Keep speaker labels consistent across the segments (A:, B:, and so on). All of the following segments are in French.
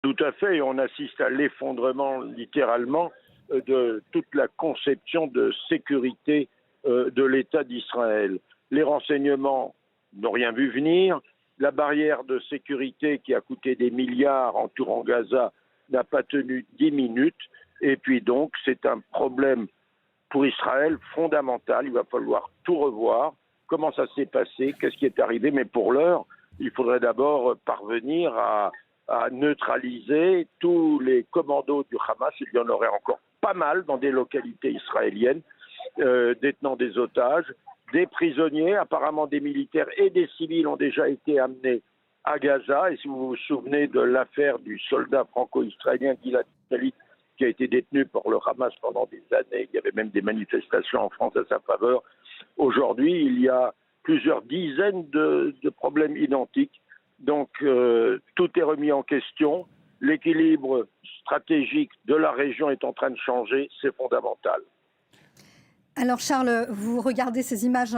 A: Tout à fait, et on assiste à l'effondrement littéralement de toute la conception de sécurité de l'État d'Israël. Les renseignements n'ont rien vu venir, la barrière de sécurité qui a coûté des milliards entourant Gaza n'a pas tenu 10 minutes, et puis donc c'est un problème pour Israël fondamental, il va falloir tout revoir, comment ça s'est passé, qu'est-ce qui est arrivé, mais pour l'heure, il faudrait d'abord parvenir à neutraliser tous les commandos du Hamas. Il y en aurait encore pas mal dans des localités israéliennes, détenant des otages, des prisonniers, apparemment des militaires et des civils ont déjà été amenés à Gaza. Et si vous vous souvenez de l'affaire du soldat franco-israélien Gilad Shalit, qui a été détenu par le Hamas pendant des années, il y avait même des manifestations en France à sa faveur. Aujourd'hui, il y a plusieurs dizaines de problèmes identiques. Donc, tout est remis en question. L'équilibre stratégique de la région est en train de changer. C'est fondamental.
B: Alors Charles, vous regardez ces images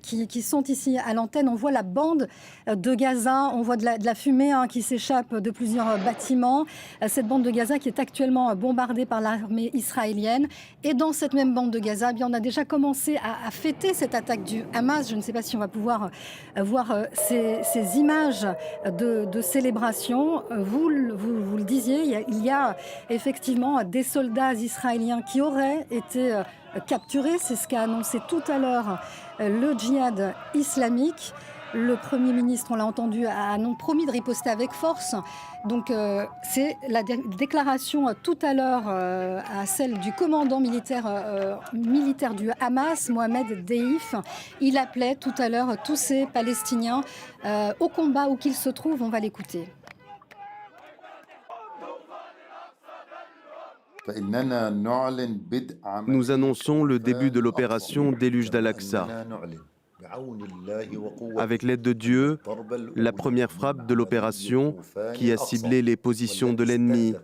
B: qui sont ici à l'antenne. On voit la bande de Gaza, on voit de la fumée qui s'échappe de plusieurs bâtiments. Cette bande de Gaza qui est actuellement bombardée par l'armée israélienne. Et dans cette même bande de Gaza, eh bien, on a déjà commencé à fêter cette attaque du Hamas. Je ne sais pas si on va pouvoir voir ces images de célébration. Vous le disiez, il y a effectivement des soldats israéliens qui auraient été capturés. C'est ce qu'a annoncé tout à l'heure le djihad islamique. Le Premier ministre, on l'a entendu, a promis de riposter avec force. Donc c'est la déclaration tout à l'heure à celle du commandant militaire du Hamas, Mohamed Deif. Il appelait tout à l'heure tous ces Palestiniens au combat où qu'ils se trouvent. On va l'écouter.
C: Nous annonçons le début de l'opération Déluge d'Al-Aqsa. Avec l'aide de Dieu, la première frappe de l'opération qui a ciblé les positions de l'ennemi,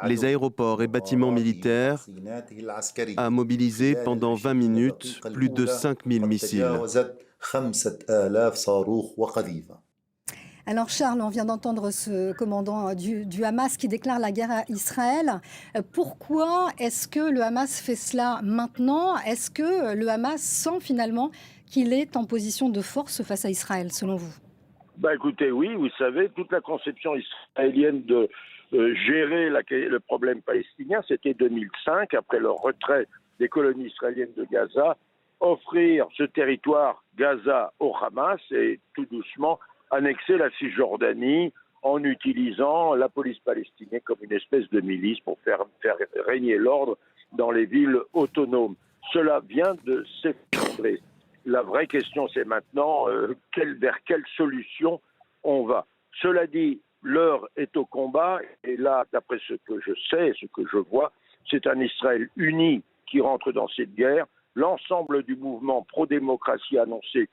C: les aéroports et bâtiments militaires, a mobilisé pendant 20 minutes plus de 5000 missiles.
B: Alors Charles, on vient d'entendre ce commandant du Hamas qui déclare la guerre à Israël. Pourquoi est-ce que le Hamas fait cela maintenant? Est-ce que le Hamas sent finalement qu'il est en position de force face à Israël, selon vous?
A: Écoutez, oui, vous savez, toute la conception israélienne de gérer le problème palestinien, c'était 2005, après le retrait des colonies israéliennes de Gaza, offrir ce territoire Gaza au Hamas et tout doucement annexer la Cisjordanie en utilisant la police palestinienne comme une espèce de milice pour faire régner l'ordre dans les villes autonomes. Cela vient de s'effondrer. La vraie question, c'est maintenant vers quelle solution on va. Cela dit, l'heure est au combat, et là, d'après ce que je sais, ce que je vois, c'est un Israël uni qui rentre dans cette guerre. L'ensemble du mouvement pro-démocratie a annoncé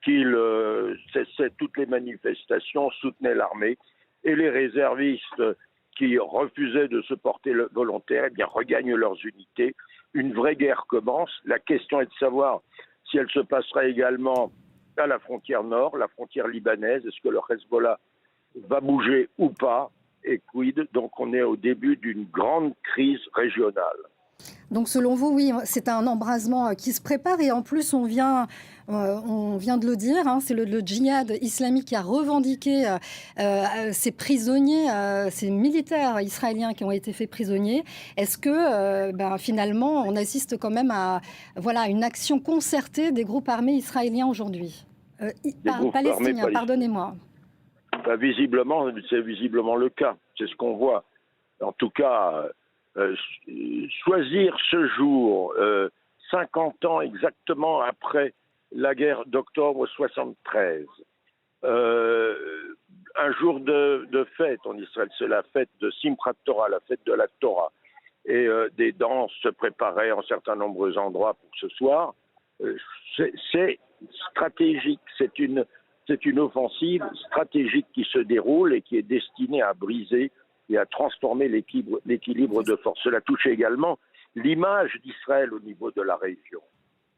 A: qu'il cessait toutes les manifestations, soutenait l'armée, et les réservistes qui refusaient de se porter volontaires, eh bien, regagnent leurs unités. Une vraie guerre commence. La question est de savoir si elle se passera également à la frontière nord, la frontière libanaise. Est-ce que le Hezbollah va bouger ou pas? Et quid? Donc on est au début d'une grande crise régionale.
B: Donc selon vous, oui, c'est un embrasement qui se prépare et en plus on vient de le dire, c'est le djihad islamique qui a revendiqué ces prisonniers, ces militaires israéliens qui ont été faits prisonniers. Est-ce que finalement on assiste quand même à une action concertée des groupes armés israéliens aujourd'hui palestiniens, pardonnez-moi.
A: Visiblement, c'est visiblement le cas, c'est ce qu'on voit. En tout cas, choisir ce jour, 50 ans exactement après la guerre d'octobre 73, un jour de fête en Israël, c'est la fête de Simchat Torah, la fête de la Torah, et des danses se préparaient en certains nombreux endroits pour ce soir. C'est stratégique, c'est une offensive stratégique qui se déroule et qui est destinée à briser et à transformer l'équilibre de force. Cela touche également l'image d'Israël au niveau de la région.